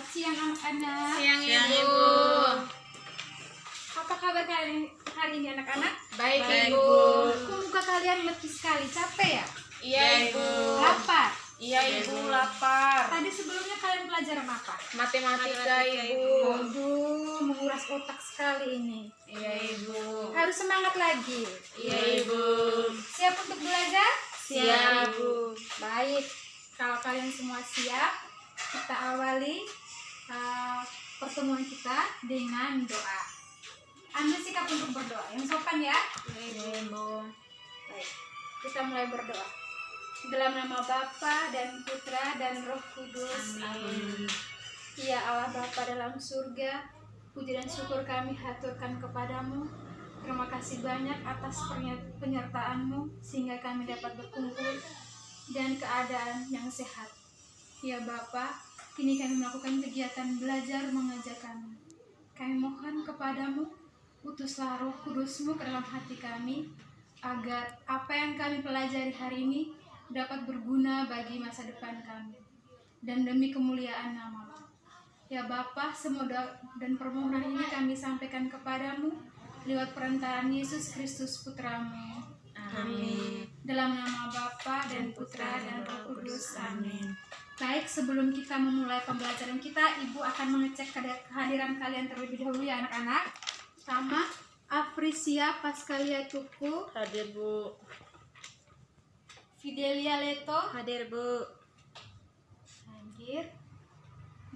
siang anak-anak. Siang Ibu. Apa kabar kalian hari ini anak-anak? Baik Baik, Ibu. Kok muka kalian letih sekali, capek ya? Iya Ibu. Lapar? Iya Ibu, lapar. Tadi sebelumnya kalian pelajaran apa? Matematika Ibu. Aduh, menguras otak sekali ini. Iya Ibu. Harus semangat lagi. Iya Ibu. Siap untuk belajar? Siap Ibu. Baik, kalau kalian semua siap, kita awali pertemuan kita dengan doa. Ambil sikap untuk berdoa yang sopan ya. Iya Ibu. Baik, kita mulai berdoa. Dalam nama Bapa dan Putra dan Roh Kudus. Amin. Ya Allah Bapa dalam surga, puji dan syukur kami haturkan kepadamu. Terima kasih banyak atas penyertaan-Mu sehingga kami dapat berkumpul dan keadaan yang sehat. Ya Bapa, kini kami melakukan kegiatan belajar mengajar kami. Kami mohon kepadamu, utuslah Roh Kudus-Mu ke dalam hati kami, agar apa yang kami pelajari hari ini dapat berguna bagi masa depan kami dan demi kemuliaan nama-Mu. Ya Bapa, semua doa dan permohonan ini kami sampaikan kepadamu lewat perantaraan Yesus Kristus Putra-Mu. Amin. Dalam nama Bapa dan Putra dan Roh Kudus. Amin. Baik, sebelum kita memulai pembelajaran kita, Ibu akan mengecek kehadiran kalian terlebih dahulu ya anak-anak. Pertama, Afrisia Pascalia Tuku, Hadir Bu. Fidelia Leto, Hadir Bu. hadir.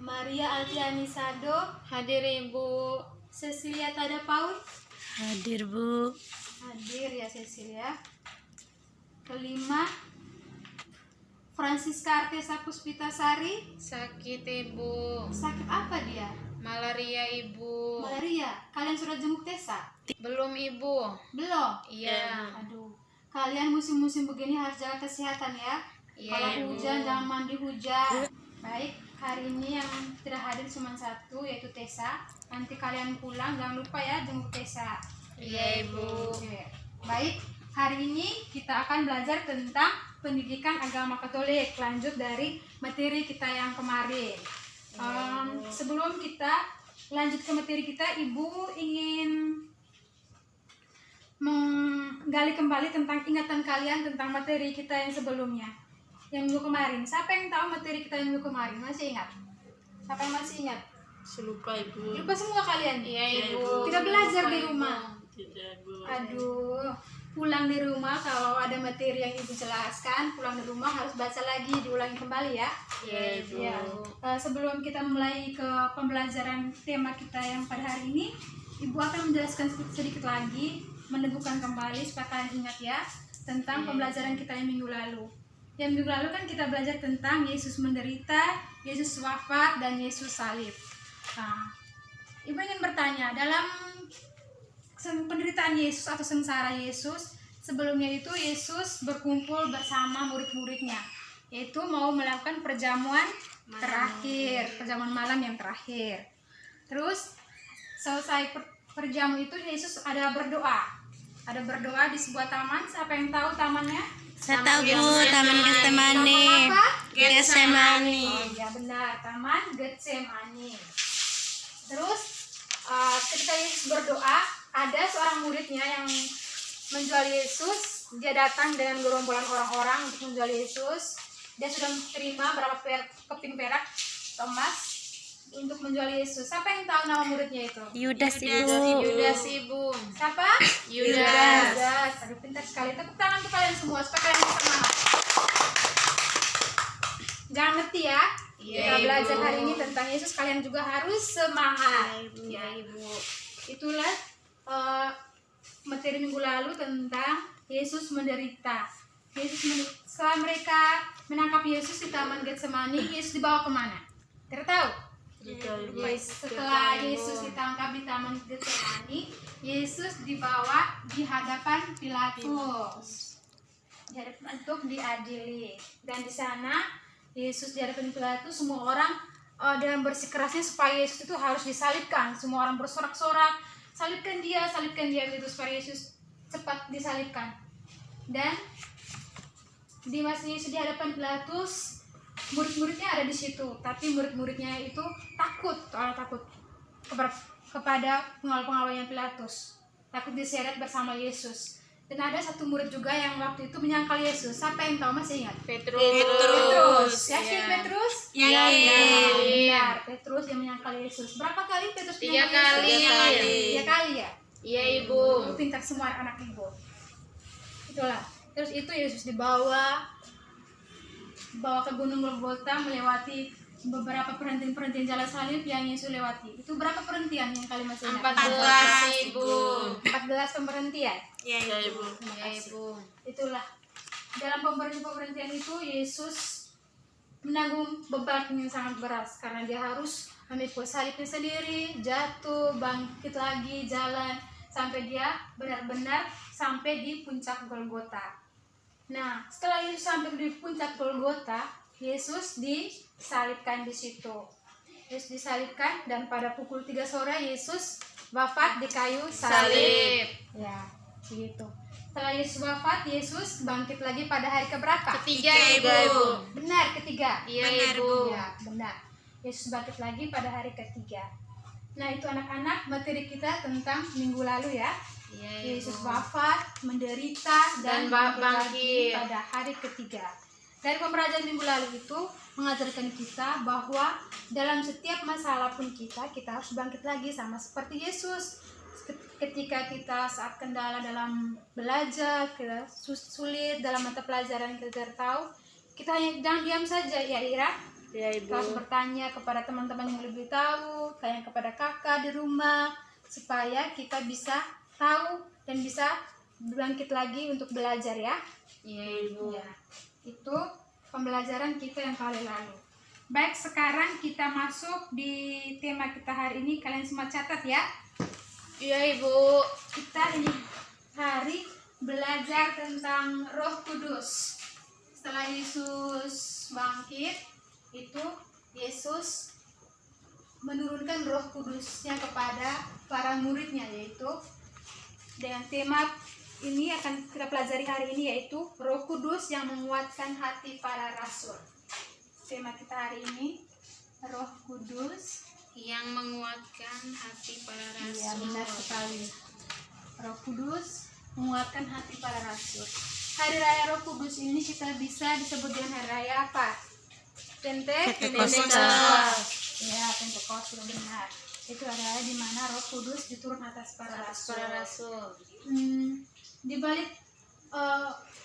Maria Altiani Sado, Hadir Ibu. Cecilia Tada Paul, Hadir Bu. hadir ya Cecilia. Kelima, Francisca Artesa Puspitasari. Sakit Ibu. Sakit apa dia? Malaria Ibu. Malaria. Kalian sudah jenguk Tesa? Belum Ibu. Belum? Iya. Aduh, kalian musim-musim begini harus jaga kesehatan ya. Iya, Kalau Ibu. hujan jangan mandi hujan. Baik, hari ini yang tidak hadir cuma satu, yaitu Tesa. Nanti kalian pulang jangan lupa ya jenguk Tesa. Iya Ibu. Oke. Baik, hari ini kita akan belajar tentang pendidikan agama Katolik, lanjut dari materi kita yang kemarin. Sebelum kita lanjut ke materi kita, Ibu ingin menggali kembali tentang ingatan kalian tentang materi kita yang sebelumnya, yang minggu kemarin. Siapa yang tahu materi kita yang minggu kemarin? Masih ingat? Siapa yang masih ingat? Selupa Ibu. Lupa semua kalian? Iya Ibu. Tidak belajar di rumah? Tidak Bu. Aduh, pulang di rumah kalau ada materi yang Ibu jelaskan, pulang di rumah harus baca lagi, diulangi kembali ya. Iya Ibu. Ya. Sebelum kita mulai ke pembelajaran tema kita yang pada hari ini, Ibu akan menjelaskan sedikit lagi, meneguhkan kembali supaya kalian ingat ya tentang pembelajaran kita yang minggu lalu. Yang minggu lalu kan kita belajar tentang Yesus menderita, Yesus wafat, dan Yesus salib. Nah, Ibu ingin bertanya, dalam penderitaan Yesus atau sengsara Yesus, sebelumnya itu Yesus berkumpul bersama murid-muridnya, yaitu mau melakukan perjamuan terakhir, perjamuan malam yang terakhir. Terus selesai perjamuan itu Yesus ada berdoa di sebuah taman. Siapa yang tahu tamannya? Saya tahu Bu, Taman Taman Getsemani. apa? Getsemani. Oh ya benar, Taman Getsemani. Terus ketika Yesus berdoa, ada seorang muridnya yang menjual Yesus. Dia datang dengan gerombolan orang-orang untuk menjual Yesus. Dia sudah terima berapa keping perak emas untuk menjual Yesus. Siapa yang tahu nama muridnya itu? Yudas Ibu. Yudas Ibu. Siapa? Yudas. Aduh, pintar sekali. Tepuk tangan untuk kalian semua supaya kalian bisa semangat. Jangan ngerti ya. Iya, Kita Ibu. belajar hari ini tentang Yesus, kalian juga harus semangat. Iya Ibu. Itulah materi minggu lalu tentang Yesus menderita. Setelah mereka menangkap Yesus di Taman Getsemani, Yesus dibawa kemana? Tidak tahu? Setelah Yesus ditangkap di Taman Getsemani, Yesus dibawa di hadapan Pilatus untuk diadili. Dan di sana Yesus di hadapan Pilatus, semua orang dan bersikeras supaya Yesus itu harus disalibkan. Semua orang bersorak-sorak, salibkan dia gitu supaya Yesus cepat disalibkan. Dan di masa Yesus di hadapan Pilatus, murid-muridnya ada di situ, tapi murid-muridnya itu takut kepada pengawal-pengawalnya Pilatus, takut diseret bersama Yesus. Dan ada satu murid juga yang waktu itu menyangkal Yesus. Siapa yang tahu, masih ingat? Petrus. Yakin Ya. Petrus? Yakin. Benar, Petrus yang menyangkal Yesus. Berapa kali Petrus 3 menyangkal kali. Yesus? 3 kali ya? Iya Ibu. Pintar semua anak ibu. Itulah. Terus itu Yesus dibawa ke Gunung Golgota, melewati beberapa perhentian jalan salib yang Yesus lewati. Itu berapa perhentian yang kalian masih ingat? 14 Ibu. 14 pemberhentian. Ya, Ibu. Iya Ibu. Itulah. Dalam pemberhentian itu Yesus menanggung beban yang sangat berat karena dia harus memikul salibnya sendiri, jatuh, bangkit lagi, jalan sampai dia benar-benar sampai di puncak Golgota. Nah, setelah Yesus sampai di puncak Golgota, Yesus disalibkan di situ. Yesus disalibkan dan pada pukul 3 sore Yesus wafat di kayu salib. Ya, begitu. Setelah Yesus wafat, Yesus bangkit lagi pada hari keberapa? Ketiga Ibu. Ibu. Benar, ketiga. Iya Benar, Ibu. Ya, benar. Yesus bangkit lagi pada hari ketiga. Nah, itu anak-anak materi kita tentang minggu lalu ya. Iya Yesus Ibu. wafat, menderita, dan Dan bangkit lagi bangkit. pada hari ketiga. Dari pembelajaran minggu lalu itu mengajarkan kita bahwa dalam setiap masalah pun kita harus bangkit lagi sama seperti Yesus. Ketika kita saat kendala dalam belajar, kita sulit dalam mata pelajaran kita tidak tahu, kita hanya jangan diam saja ya Ira. Iya Kita harus Ibu. bertanya kepada teman-teman yang lebih tahu, kayak kepada kakak di rumah, supaya kita bisa tahu dan bisa bangkit lagi untuk belajar ya. Iya Ibu. Ya, itu pembelajaran kita yang kali lalu. Baik, sekarang kita masuk di tema kita hari ini. Kalian semua catat ya. Iya Ibu. Kita ini hari belajar tentang Roh Kudus. Setelah Yesus bangkit, itu Yesus menurunkan Roh Kudusnya kepada para muridnya, yaitu dengan tema ini akan kita pelajari hari ini, yaitu Roh Kudus yang menguatkan hati para rasul. Tema kita hari ini Roh Kudus Yang menguatkan hati para rasul. Iya, benar sekali. Roh Kudus menguatkan hati para rasul. Hari Raya Roh Kudus ini kita bisa disebut dengan hari raya apa? Pentekosta. Ya, Pentekosta, benar. Itu adalah di mana Roh Kudus diturun atas para rasul. Para rasul. Di balik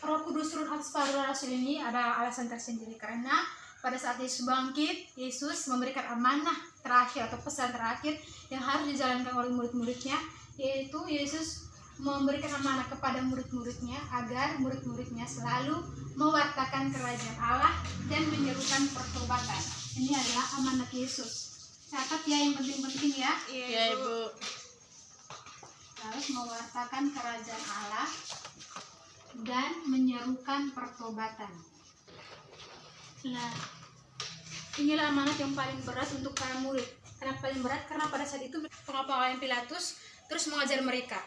Roh Kudus turun atas para rasul ini ada alasan tersendiri, karena pada saat Yesus bangkit, Yesus memberikan amanah terakhir atau pesan terakhir yang harus dijalankan oleh murid-muridnya, yaitu Yesus memberikan amanah kepada murid-muridnya agar murid-muridnya selalu mewartakan kerajaan Allah dan menyerukan pertobatan. Ini adalah amanat Yesus. Catat ya yang penting-penting ya. Iya Ibu. Harus mewartakan kerajaan Allah dan menyerukan pertobatan. Nah, inilah amanat yang paling berat untuk para murid. Kenapa paling berat? Karena pada saat itu pengawal Pilatus terus mengajar mereka.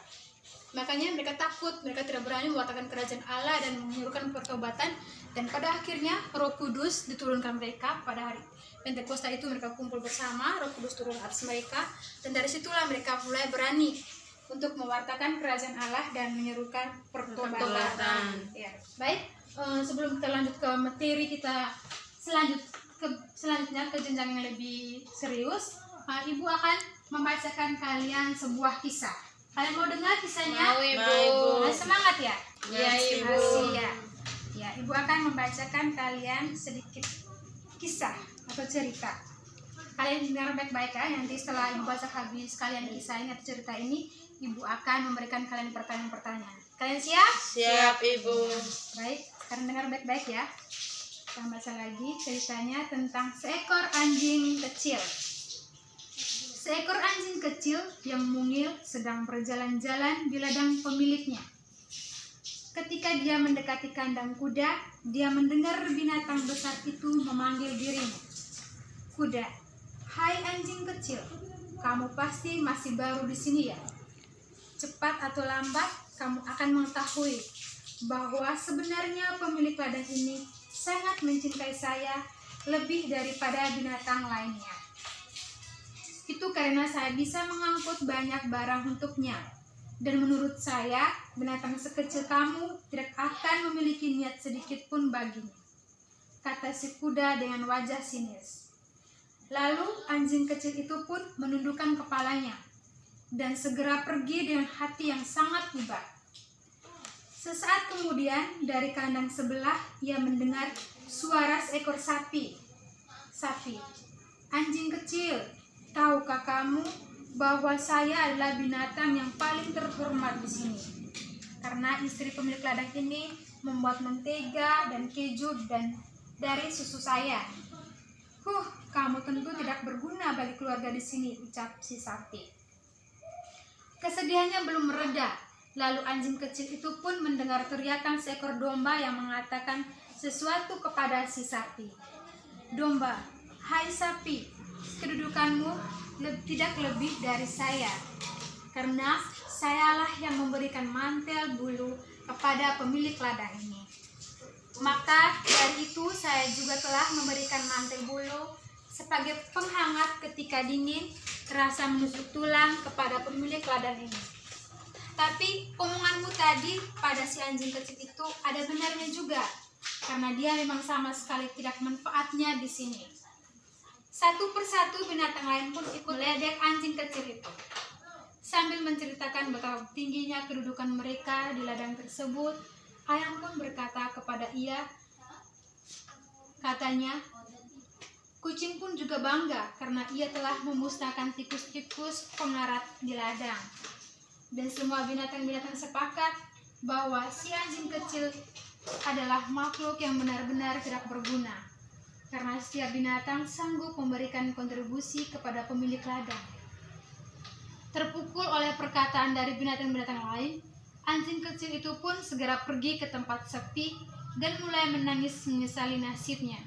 Makanya mereka takut, mereka tidak berani mewartakan kerajaan Allah dan menyerukan pertobatan. Dan pada akhirnya Roh Kudus diturunkan mereka pada hari Pentakosta itu. Mereka kumpul bersama, Roh Kudus turun atas mereka, dan dari situlah mereka mulai berani untuk mewartakan kerajaan Allah dan menyerukan pertobatan. Ya, baik. Sebelum kita lanjut ke materi kita selanjutnya ke jenjang yang lebih serius, Ibu akan membacakan kalian sebuah kisah. Kalian mau dengar kisahnya? Mau Ibu. Nah, semangat ya. Iya Ibu. Masih ya. Ya, Ibu akan membacakan kalian sedikit kisah atau cerita. Kalian dengar baik-baik ya. Nanti setelah Ibu baca habis kalian kisah ini atau cerita ini, Ibu akan memberikan kalian pertanyaan-pertanyaan. Kalian siap? Siap Ibu. Baik, sekarang dengar baik-baik ya. Kita baca lagi ceritanya tentang seekor anjing kecil. Seekor anjing kecil yang mungil sedang berjalan-jalan di ladang pemiliknya. Ketika dia mendekati kandang kuda, dia mendengar binatang besar itu memanggil dirinya. Kuda, "Hai anjing kecil, kamu pasti masih baru di sini ya? Cepat atau lambat, kamu akan mengetahui bahwa sebenarnya pemilik ladang ini sangat mencintai saya lebih daripada binatang lainnya. Itu karena saya bisa mengangkut banyak barang untuknya. Dan menurut saya, binatang sekecil kamu tidak akan memiliki niat sedikit pun baginya, kata si kuda dengan wajah sinis. Lalu anjing kecil itu pun menundukkan kepalanya dan segera pergi dengan hati yang sangat iba. Sesaat kemudian dari kandang sebelah ia mendengar suara seekor sapi. Sapi, anjing kecil, tahukah kamu bahwa saya adalah binatang yang paling terhormat di sini? Karena istri pemilik ladang ini membuat mentega dan keju dan dari susu saya. Kamu tentu tidak berguna bagi keluarga di sini, ucap si sapi. Kesedihannya belum mereda. Lalu anjing kecil itu pun mendengar teriakan seekor domba yang mengatakan sesuatu kepada si sapi. Domba, hai sapi, kedudukanmu tidak lebih dari saya, karena sayalah yang memberikan mantel bulu kepada pemilik ladang ini. Maka dari itu saya juga telah memberikan mantel bulu sebagai penghangat ketika dingin terasa menusuk tulang kepada pemilik ladang ini. Tapi omonganmu tadi pada si anjing kecil itu ada benarnya juga, karena dia memang sama sekali tidak manfaatnya di sini. Satu persatu binatang lain pun ikut meledek anjing kecil itu. Sambil menceritakan betapa tingginya kedudukan mereka di ladang tersebut, ayam pun berkata kepada ia, katanya, kucing pun juga bangga karena ia telah memusnahkan tikus-tikus pengarat di ladang. Dan semua binatang-binatang sepakat bahwa si anjing kecil adalah makhluk yang benar-benar tidak berguna, karena setiap binatang sanggup memberikan kontribusi kepada pemilik ladang. Terpukul oleh perkataan dari binatang-binatang lain, anjing kecil itu pun segera pergi ke tempat sepi dan mulai menangis menyesali nasibnya.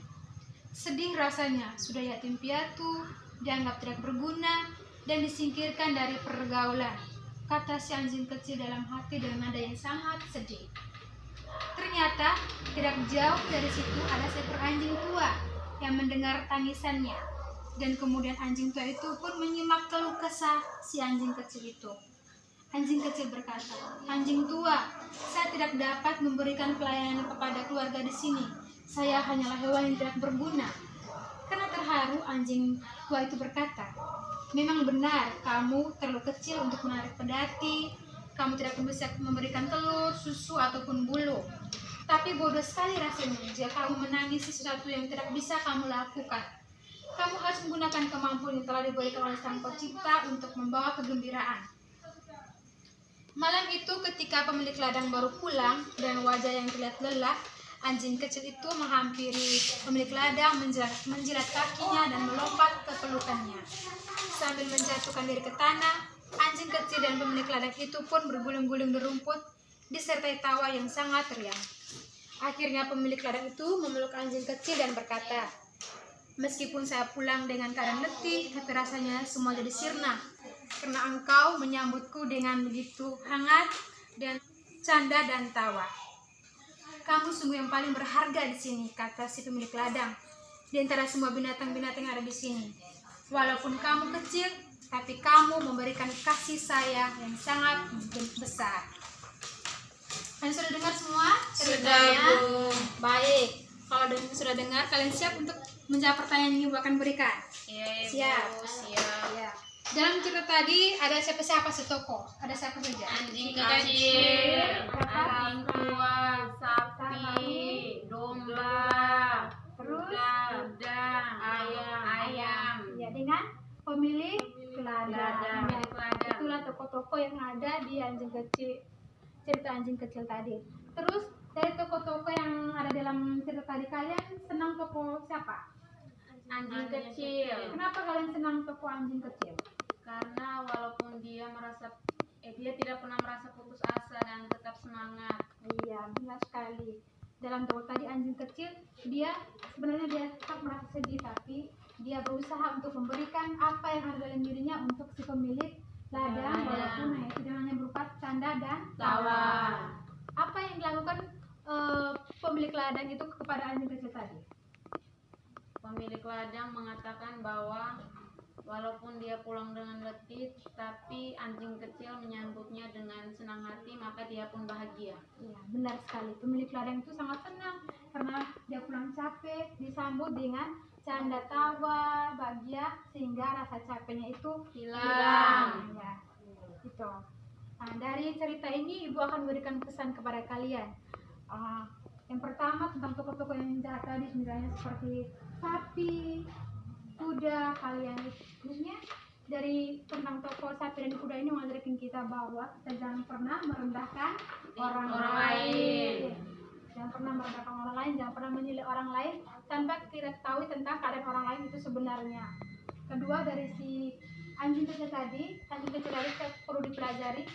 Sedih rasanya, sudah yatim piatu, dianggap tidak berguna, dan disingkirkan dari pergaulan, kata si anjing kecil dalam hati dengan nada yang sangat sedih. Ternyata tidak jauh dari situ ada seekor anjing tua yang mendengar tangisannya, dan kemudian anjing tua itu pun menyimak keluh kesah si anjing kecil itu. Anjing kecil berkata, anjing tua, saya tidak dapat memberikan pelayanan kepada keluarga di sini. Saya hanyalah hewan yang tidak berguna. Karena terharu, anjing tua itu berkata, memang benar, kamu terlalu kecil untuk menarik pedati. Kamu tidak bisa memberikan telur, susu, ataupun bulu. Tapi bodoh sekali rasanya jika kamu menangisi sesuatu yang tidak bisa kamu lakukan. Kamu harus menggunakan kemampuan yang telah diberikan oleh Sang Pencipta untuk membawa kegembiraan. Malam itu ketika pemilik ladang baru pulang dan wajah yang terlihat lelah, anjing kecil itu menghampiri pemilik ladang, menjilat kakinya dan melompat ke pelukannya. Sambil menjatuhkan diri ke tanah, anjing kecil dan pemilik ladang itu pun berguling-guling di rumput disertai tawa yang sangat riang. Akhirnya pemilik ladang itu memeluk anjing kecil dan berkata, meskipun saya pulang dengan keadaan letih, tapi rasanya semua jadi sirna, karena engkau menyambutku dengan begitu hangat dan canda dan tawa. Kamu sungguh yang paling berharga di sini, kata si pemilik ladang, di antara semua binatang-binatang yang ada di sini. Walaupun kamu kecil, tapi kamu memberikan kasih sayang yang sangat besar. Kalian sudah dengar semua ceritanya? Sudah, Bu. Baik. Kalau sudah dengar, kalian siap untuk menjawab pertanyaan yang Ibu akan berikan? Iya, Ibu. Siap. Siap. Ya. Dalam cerita tadi ada siapa-siapa setoko? Ada siapa saja? Anjing kecil, anjing tua, sapi, domba, kuda, ayam. Ya, dengan pemilik Ladang. Ya, itulah toko-toko yang ada di anjing kecil, cerita anjing kecil tadi. Terus dari toko-toko yang ada dalam cerita tadi, kalian senang toko siapa? Anjing kecil. Kenapa kalian senang toko anjing kecil? Karena walaupun dia tidak pernah merasa putus asa dan tetap semangat. Iya, benar sekali. Dalam toko tadi anjing kecil, dia tetap merasa sedih, tapi dia berusaha untuk memberikan apa yang ada dalam dirinya untuk si pemilik ladang, walaupun tidak hanya berupa canda dan Tawa. Apa yang dilakukan pemilik ladang itu kepada anjing kecil tadi? pemilik ladang mengatakan bahwa walaupun dia pulang dengan letih, tapi anjing kecil menyambutnya dengan senang hati, maka dia pun bahagia. Iya, benar sekali. Pemilik ladang itu sangat senang karena dia pulang capek, disambut dengan canda tawa, bahagia, sehingga rasa capeknya itu Hilang. Ya, itu. Nah, dari cerita ini ibu akan memberikan pesan kepada kalian. Yang pertama tentang tokoh-tokoh yang jahat tadi, misalnya seperti sapi, kuda, kalian khususnya dari tentang tokoh sapi dan kuda ini mengajarkan kita bahwa kita jangan pernah merendahkan orang lain. Jangan pernah merendahkan orang lain, jangan pernah menilai orang lain tanpa kita tahu tentang keadaan orang lain itu sebenarnya. Kedua, dari si anjing kecil tadi kita perlu dipelajari.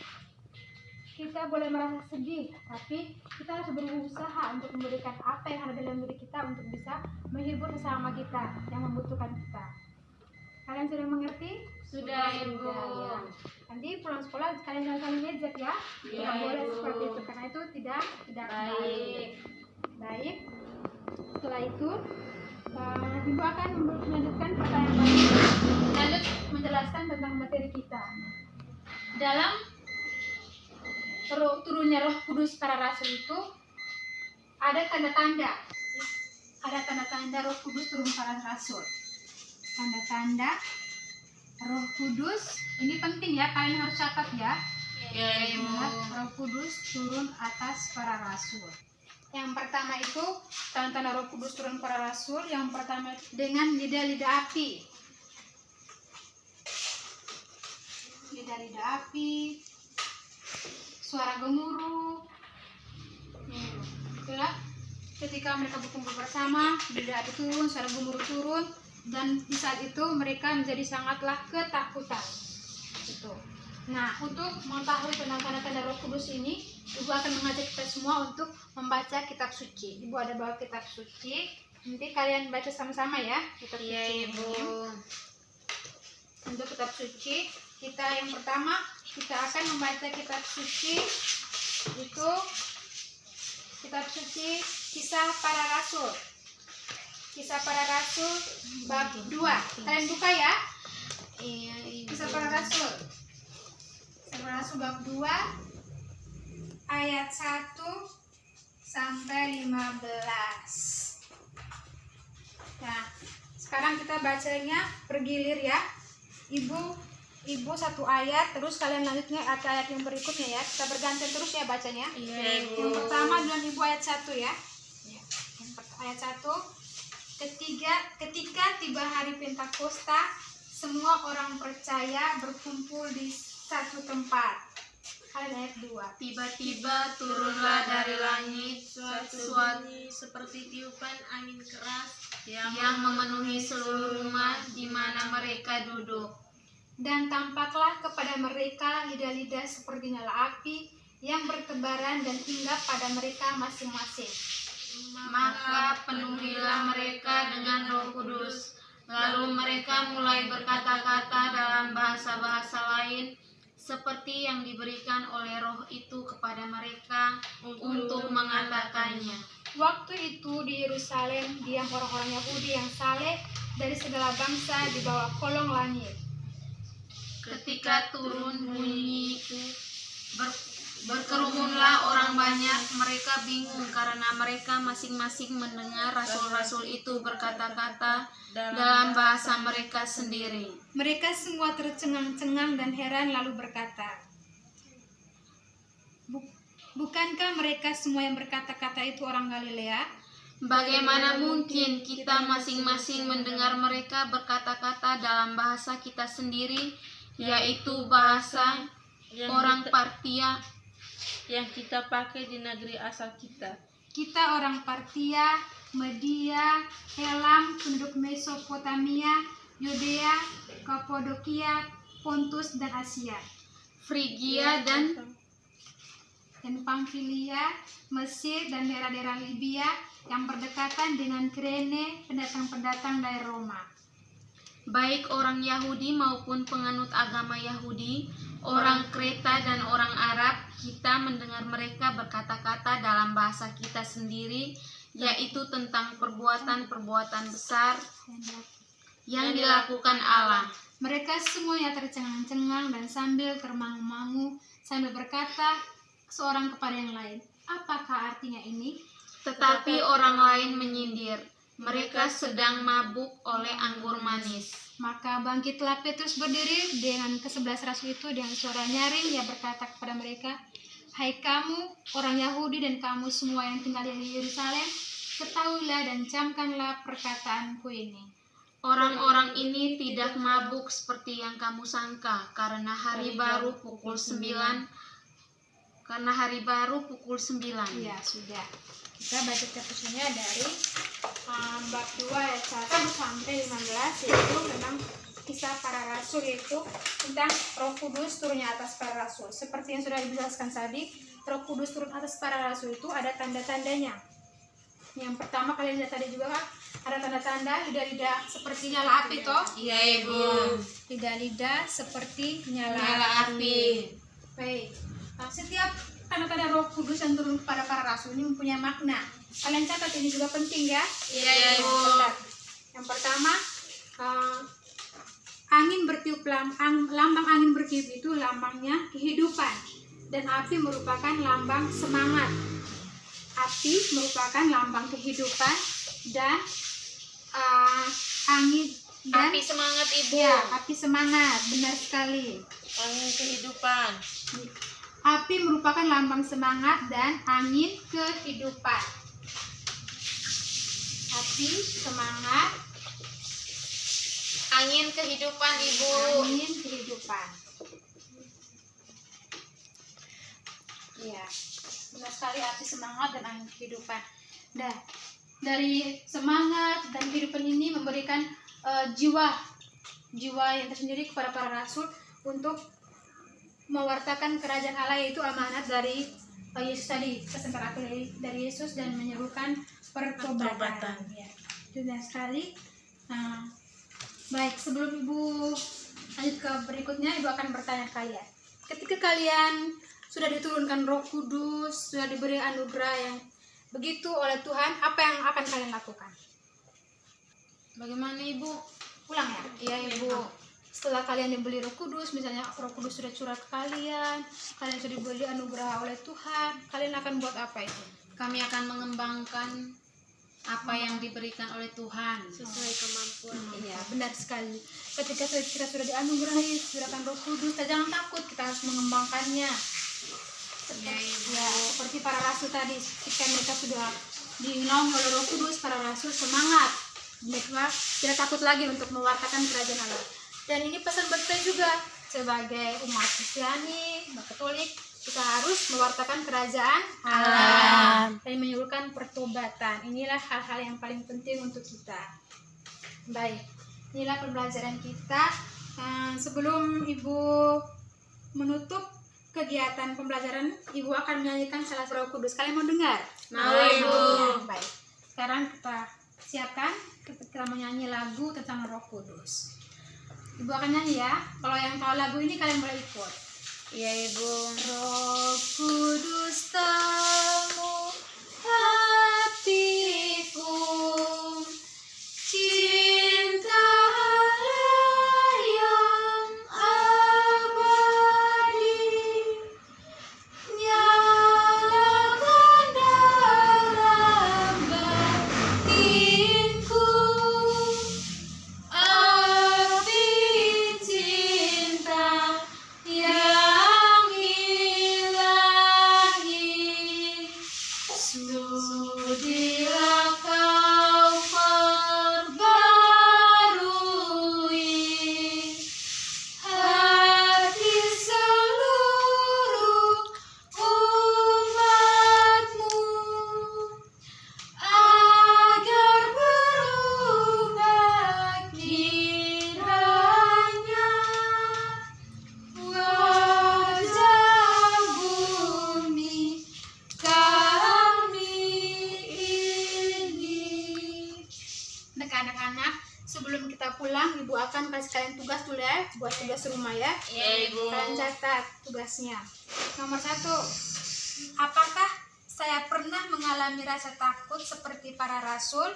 Kita boleh merasa sedih, tapi kita harus berusaha untuk memberikan apa yang ada dalam diri kita untuk bisa menghibur sesama kita yang membutuhkan kita. Kalian sudah mengerti? Sudah, Ibu. Ya. Nanti pulang sekolah kalian jangan saling ngejek ya. Tidak boleh seperti itu karena itu tidak baik. Setelah itu Ibu akan melanjutkan pertanyaan baru. Lanjut menjelaskan tentang materi kita. Dalam turunnya Roh Kudus para rasul itu ada tanda-tanda. Ada tanda-tanda Roh Kudus turun para rasul. Tanda-tanda Roh Kudus ini penting ya, kalian harus catat ya. Ya, Ibu. Roh Kudus turun atas para rasul. Yang pertama itu tanda-tanda Roh Kudus turun para rasul. Yang pertama dengan lidah-lidah api. Lidah-lidah api, suara gemuruh. Itulah ketika mereka berkumpul bersama, lidah api turun, suara gemuruh turun, dan di saat itu mereka menjadi sangatlah ketakutan. Itu. Nah, untuk mengetahui tentang tanda-tanda Roh Kudus ini, Ibu akan mengajak kita semua untuk membaca kitab suci. Ibu ada bawa kitab suci. Nanti kalian baca sama-sama ya kitab suci. Iya, Ibu. Untuk kitab suci, kita yang pertama kita akan membaca kitab suci itu kitab suci Kisah Para Rasul. Kisah Para Rasul bab 2. Kalian buka ya. Iya, Ibu. Kisah Para Rasul. Kisah Para Rasul bab 2 ayat 1 sampai 15. Nah, sekarang kita bacanya bergilir ya. Ibu satu ayat, terus kalian lanjutnya ayat yang berikutnya ya. Kita bergantian terus ya bacanya. Iya, Ibu. Yang pertama dengan Ibu ayat 1 ya. Ayat 1. Ketika tiba hari Pentakosta, semua orang percaya berkumpul di satu tempat. Kalian ayat 2. Tiba-tiba turunlah dari langit Suatu bunyi seperti tiupan angin keras yang memenuhi seluruh rumah di mana mereka duduk. Dan tampaklah kepada mereka lidah-lidah seperti nyala api yang bertebaran dan hinggap pada mereka masing-masing. Maka penuhilah mereka dengan Roh Kudus. Lalu mereka mulai berkata-kata dalam bahasa-bahasa lain seperti yang diberikan oleh Roh itu kepada mereka untuk mengatakannya. Waktu itu di Yerusalem diam orang-orang Yahudi yang saleh dari segala bangsa di bawah kolong langit. Ketika turun bunyi itu, berkerumunlah orang banyak. Mereka bingung karena mereka masing-masing mendengar rasul-rasul itu berkata-kata dalam bahasa mereka sendiri. Mereka semua tercengang-cengang dan heran lalu berkata, bukankah mereka semua yang berkata-kata itu orang Galilea? Bagaimana mungkin kita masing-masing mendengar mereka berkata-kata dalam bahasa kita sendiri, yaitu bahasa orang Partia yang kita pakai di negeri asal kita. Kita orang Partia, Media, Elam, penduduk Mesopotamia, Yudea, Kapadokia, Pontus dan Asia, Frigia dan Pamfilia, Mesir dan daerah-daerah Libya yang berdekatan dengan Kirene, pendatang-pendatang dari Roma. baik orang Yahudi maupun penganut agama Yahudi, orang Kreta dan orang Arab, kita mendengar mereka berkata-kata dalam bahasa kita sendiri, yaitu tentang perbuatan-perbuatan besar yang dilakukan Allah. Mereka semuanya tercengang-cengang dan sambil termangu-mangu, sambil berkata seorang kepada yang lain, apakah artinya ini? Tetapi orang lain menyindir, mereka sedang mabuk oleh anggur manis. Maka bangkitlah Petrus berdiri dengan ke-11 rasul itu dengan suara nyaring. Ia berkata kepada mereka, hai kamu orang Yahudi dan kamu semua yang tinggal di Yerusalem, ketahuilah dan camkanlah perkataanku ini. Orang-orang ini tidak mabuk seperti yang kamu sangka, karena hari baru pukul 9. Ya sudah, kita baca terusnya dari bab 2 ayat 1 sampai 15, yaitu memang kisah para rasul, yaitu tentang Roh Kudus turunnya atas para rasul. Seperti yang sudah dijelaskan tadi, Roh Kudus turun atas para rasul itu ada tanda-tandanya. Yang pertama kalian lihat tadi juga kan, ada tanda-tanda lidah-lidah seperti nyala api toh? Iya Ibu. Lidah-lidah seperti nyala api. Baik. Nah, setiap tanda-tanda Roh Kudus yang turun kepada para rasul ini mempunyai makna. Kalian catat, ini juga penting ya. Iya Ibu. Yang pertama, angin bertiup, lambang angin bertiup itu lambangnya kehidupan, dan api merupakan lambang semangat. Api merupakan lambang kehidupan dan angin dan Api semangat Ibu. ya, api semangat, benar sekali. Angin kehidupan. Api merupakan lambang semangat dan angin kehidupan. Api semangat, Angin kehidupan Ibu. angin kehidupan. Ya, benar sekali, api semangat dan angin kehidupan. Nah, dari semangat dan kehidupan ini memberikan jiwa yang tersendiri kepada para rasul untuk mewartakan kerajaan Allah, yaitu amanat dari Yesus tadi, pesan terakhir dari Yesus, dan menyerukan pertobatan. Ya, benar sekali. Nah, baik, sebelum Ibu lanjut ke berikutnya, Ibu akan bertanya kalian. Ketika kalian sudah diturunkan Roh Kudus, sudah diberi anugerah yang begitu oleh Tuhan, apa yang akan kalian lakukan? Bagaimana Ibu? Ulang ya? Iya Ibu. Setelah kalian diberi Roh Kudus, misalnya Roh Kudus sudah curah ke kalian sudah diberi anugerah oleh Tuhan, kalian akan buat apa itu? Kami akan mengembangkan apa yang diberikan oleh Tuhan. Sesuai kemampuan. Iya, benar sekali. Ketika kita sudah dianugerahi, diberikan Roh Kudus, kita jangan takut, kita harus mengembangkannya. Seperti para rasul tadi, ketika mereka sudah dinaungi oleh Roh Kudus, para rasul semangat, mereka tidak takut lagi untuk mewartakan kerajaan Allah. Dan ini pesan buat kita juga, sebagai umat Kristiani, umat Katolik, kita harus mewartakan kerajaan Allah dan menyuruhkan pertobatan. Inilah hal-hal yang paling penting untuk kita. Baik, inilah pembelajaran kita. Sebelum Ibu menutup kegiatan pembelajaran, Ibu akan menyanyikan salah satu Roh Kudus. Kalian mau dengar? Mau Ibu. Ya, baik. Sekarang kita siapkan, kita menyanyi lagu tentang Roh Kudus. Ibu akan nyanyi ya. Kalau yang tahu lagu ini kalian boleh ikut. Iya Ibu. Roh Kudus tamu hatiku, cinta Allah yang abadi, nyalakan dalam batinku api cinta yang ilahi. Sudilah kau perbarui hati seluruh umatmu, agar berubah kiranya wajah bumi kami ini. Anak-anak, sebelum kita pulang, Ibu akan kasih kalian tugas dulu ya, buat tugas rumah ya. Iya Ibu. Kalian catat tugasnya. Nomor 1, apakah saya pernah mengalami rasa takut seperti para rasul?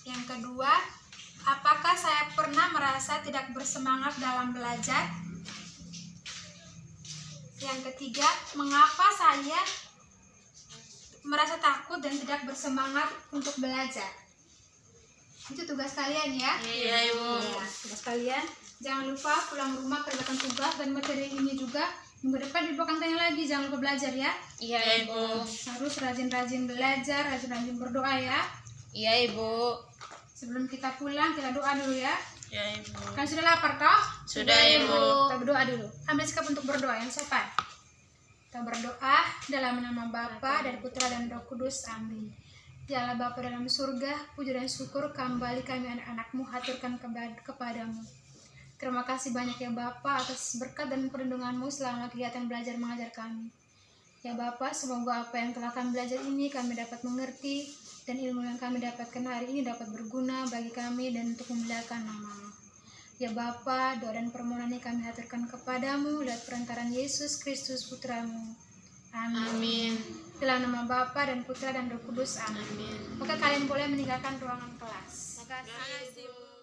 Yang kedua, apakah saya pernah merasa tidak bersemangat dalam belajar? Yang ketiga, mengapa saya merasa takut dan tidak bersemangat untuk belajar? Itu tugas kalian ya. Iya, Ibu. Ya, tugas kalian. Jangan lupa pulang rumah kerjakan tugas dan materi ini juga minggu depan dibawakan tanya lagi. Jangan lupa belajar ya. Iya, Ibu. Harus rajin-rajin belajar, rajin-rajin berdoa ya. Iya, Ibu. Sebelum kita pulang kita doa dulu ya. Ya, Ibu. Kan sudah lapar toh? Sudah, Ibu. Kita berdoa dulu. Ambil sikap untuk berdoa yang sopan. Kita berdoa dalam nama Bapa dan Putra dan Roh Kudus. Amin. Ya Allah Bapa dalam surga, puji dan syukur kembali kami anak-anak-Mu haturkan kepadamu. Terima kasih banyak ya Bapa atas berkat dan perlindungan-Mu selama kegiatan belajar mengajar kami. Ya Bapa, semoga apa yang telah kami belajar ini kami dapat mengerti dan ilmu yang kami dapatkan hari ini dapat berguna bagi kami dan untuk memuliakan nama-Mu. Ya Bapa, doa dan permohonan ini kami haturkan kepadamu lewat perantaran Yesus Kristus Putra-Mu. Amin. Amin. Dalam nama Bapa dan Putra dan Roh Kudus. Amin. Amin. Maka kalian boleh meninggalkan ruangan kelas. Terima kasih, Bu.